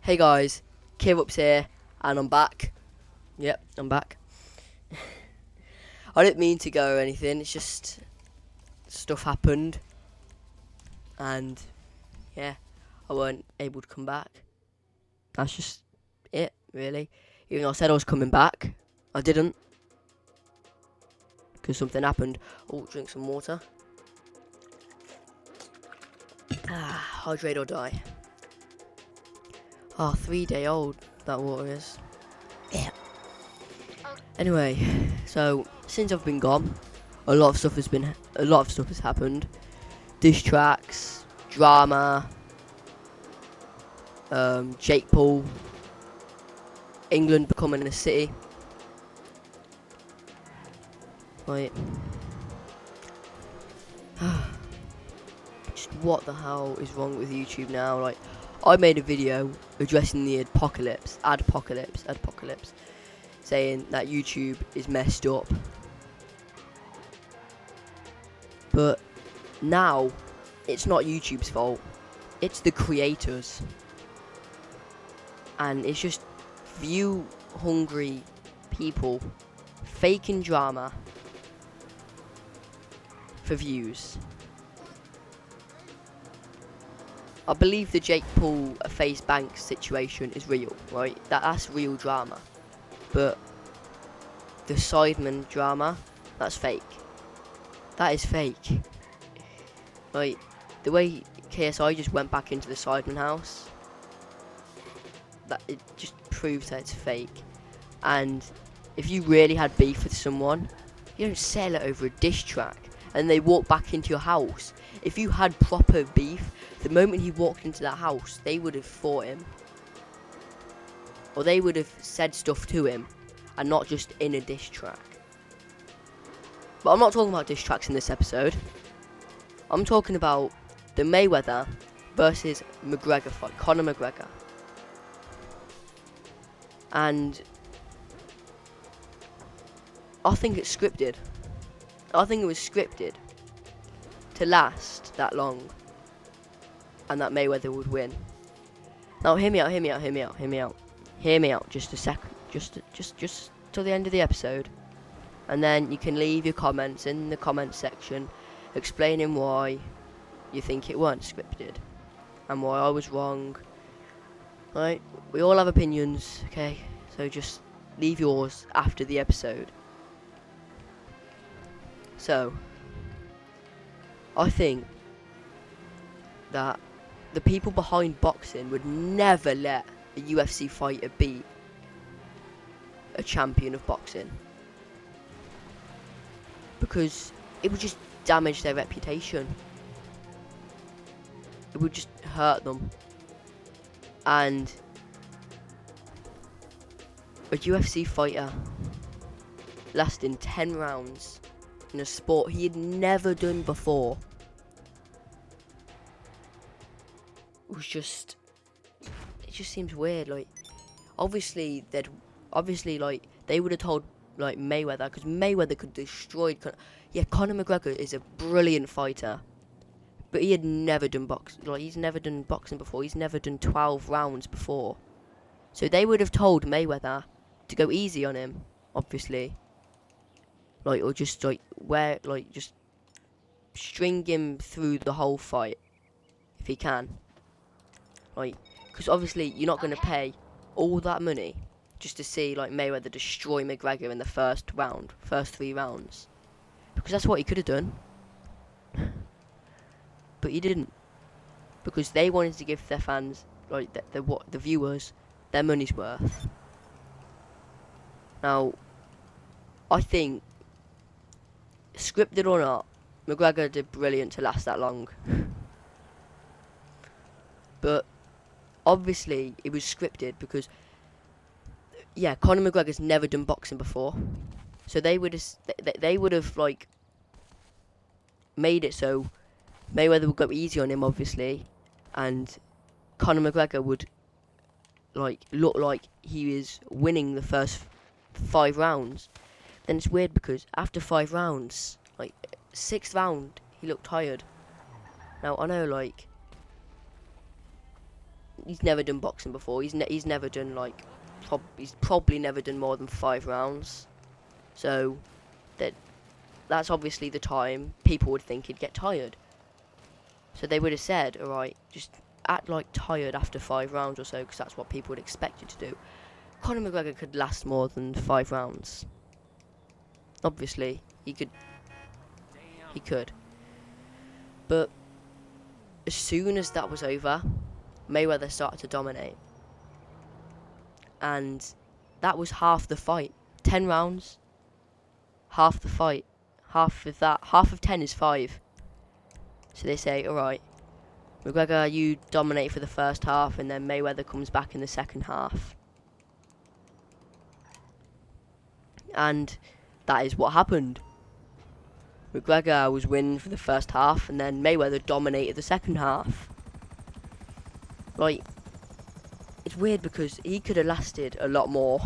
Hey guys, Kierups here, and I'm back. Yep, I'm back. I didn't mean to go or anything, it's just stuff happened, and yeah, I weren't able to come back. That's just it, really. Even though I said I was coming back, I didn't, because something happened. Oh, drink some water. Hydrate or die. 3-day old, that water is. Yeah. Anyway, so since I've been gone, a lot of stuff has happened. Diss tracks, drama, Jake Paul, England becoming a city. Right. Just what the hell is wrong with YouTube now? Like, I made a video addressing the adpocalypse, saying that YouTube is messed up. But now, it's not YouTube's fault. It's the creators. And it's just view-hungry people faking drama for views. I believe the Jake Paul face bank situation is real, right? That's real drama. But the Sidemen drama, that's fake. That is fake. Like, the way KSI just went back into the Sidemen house, that it just proves that it's fake. And if you really had beef with someone, you don't sell it over a diss track and they walk back into your house. If you had proper beef, the moment he walked into that house, they would have fought him. Or they would have said stuff to him, and not just in a diss track. But I'm not talking about diss tracks in this episode. I'm talking about the Mayweather versus Mcgregor fight, Conor McGregor. And I think it's scripted. I think it was scripted to last that long, and that Mayweather would win. Now, hear me out. Just a second. Just till the end of the episode, and then you can leave your comments in the comment section, explaining why you think it weren't scripted, and why I was wrong. Right? We all have opinions, okay? So just leave yours after the episode. So, I think that the people behind boxing would never let a UFC fighter beat a champion of boxing, because it would just damage their reputation. It would just hurt them. And a UFC fighter lasting 10 rounds in a sport he had never done before was just, it just seems weird. Like, obviously like they would have told like Mayweather, because Mayweather could destroy Conor McGregor is a brilliant fighter, but he had never done he's never done boxing before. He's never done 12 rounds before. So they would have told Mayweather to go easy on him, obviously. Like, or just just string him through the whole fight if he can. Like, because obviously you're not going to pay all that money just to see like Mayweather destroy McGregor in the first 3 rounds, because that's what he could have done. But he didn't, because they wanted to give their fans, like the viewers, their money's worth. Now, I think, scripted or not, McGregor did brilliant to last that long. But obviously it was scripted, because Conor McGregor's never done boxing before, so they would have like made it so Mayweather would go easy on him, obviously, and Conor McGregor would like look like he is winning the first 5 rounds. Then it's weird, because after 5 rounds, like 6th round, he looked tired. Now I know, like, he's never done boxing before. He's never done like he's probably never done more than 5 rounds. So that's obviously the time people would think he'd get tired. So they would have said, all right, just act like tired after 5 rounds or so, because that's what people would expect you to do. Conor McGregor could last more than 5 rounds. Obviously, he could. But as soon as that was over, Mayweather started to dominate. And that was half the fight. 10 rounds, half the fight. Half of 10 is 5. So they say, alright, McGregor, you dominate for the first half, and then Mayweather comes back in the second half. And that is what happened. McGregor was winning for the first half, and then Mayweather dominated the second half. Like, it's weird because he could have lasted a lot more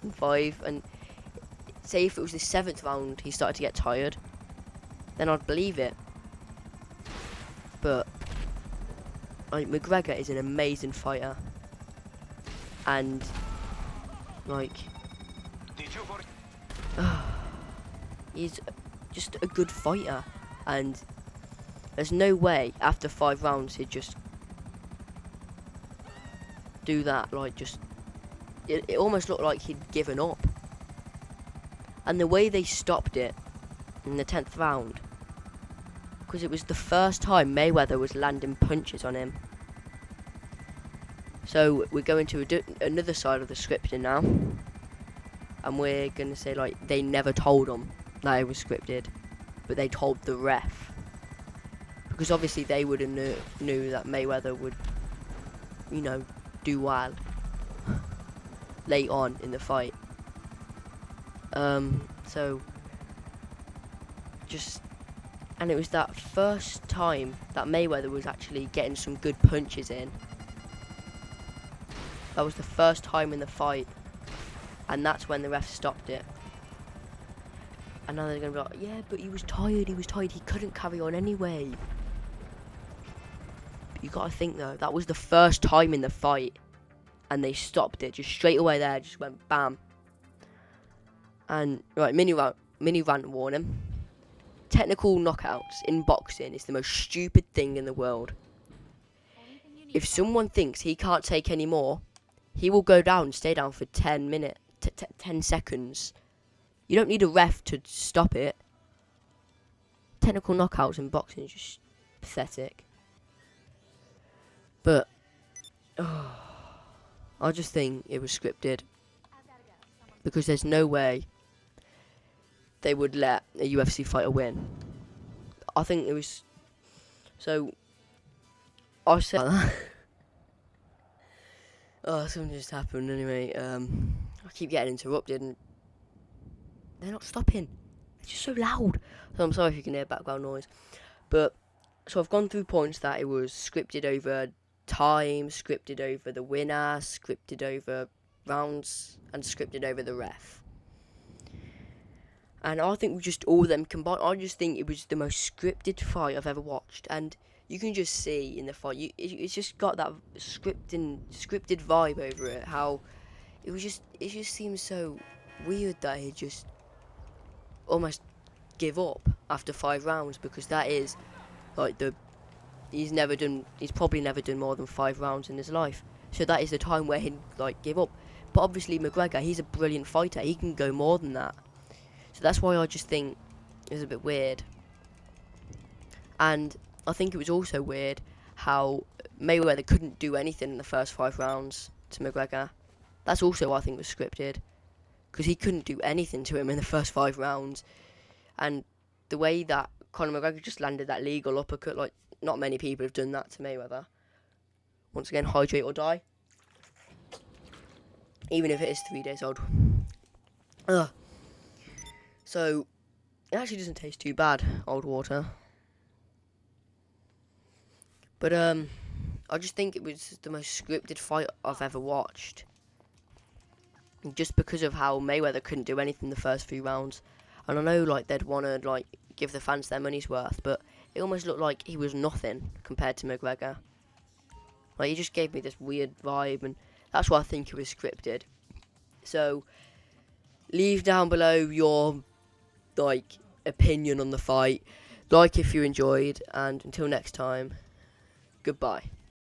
than 5, and say if it was the 7th round he started to get tired, then I'd believe it. But like, McGregor is an amazing fighter, and like he's just a good fighter, and there's no way after 5 rounds he'd just do that. Like, just it almost looked like he'd given up. And the way they stopped it in the 10th round, because it was the first time Mayweather was landing punches on him. So we're going to another side of the scripting now, and we're going to say, like, they never told him that it was scripted, but they told the ref, because obviously they would have knew that Mayweather would, you know, do well late on in the fight. So just, and it was that first time that Mayweather was actually getting some good punches in. That was the first time in the fight, and that's when the ref stopped it. And now they're going to be like, yeah, but he was tired, he couldn't carry on anyway. But you got to think though, that was the first time in the fight, and they stopped it just straight away there, just went bam. And right, mini rant warning. Technical knockouts in boxing is the most stupid thing in the world. If someone thinks he can't take any more, he will go down and stay down for 10 minutes, 10 seconds. You don't need a ref to stop it. Technical knockouts in boxing is just pathetic. But I just think it was scripted, because there's no way they would let a UFC fighter win. I think it was. So I said that. Oh, something just happened anyway. I keep getting interrupted, and they're not stopping. It's just so loud. So I'm sorry if you can hear background noise. But so I've gone through points that it was scripted over time, scripted over the winner, scripted over rounds, and scripted over the ref. And I think we just all of them combined. I just think it was the most scripted fight I've ever watched, and you can just see in the fight, it's just got that scripted vibe over it. How it just seems so weird that he just almost give up after 5 rounds, because that is like he's probably never done more than 5 rounds in his life. So that is the time where he'd like give up. But obviously McGregor, he's a brilliant fighter. He can go more than that. So that's why I just think it was a bit weird. And I think it was also weird how Mayweather couldn't do anything in the first 5 rounds to McGregor. That's also, I think, was scripted, because he couldn't do anything to him in the first 5 rounds. And the way that Conor McGregor just landed that legal uppercut, like, not many people have done that to Mayweather. Once again, hydrate or die. Even if it is 3 days old. Ugh. So, it actually doesn't taste too bad, old water. But, I just think it was the most scripted fight I've ever watched. Just because of how Mayweather couldn't do anything the first few rounds. And I know, like, they'd want to, like, give the fans their money's worth, but it almost looked like he was nothing compared to McGregor. Like, he just gave me this weird vibe, and that's why I think it was scripted. So, leave down below your, like, opinion on the fight. Like if you enjoyed, and until next time, goodbye.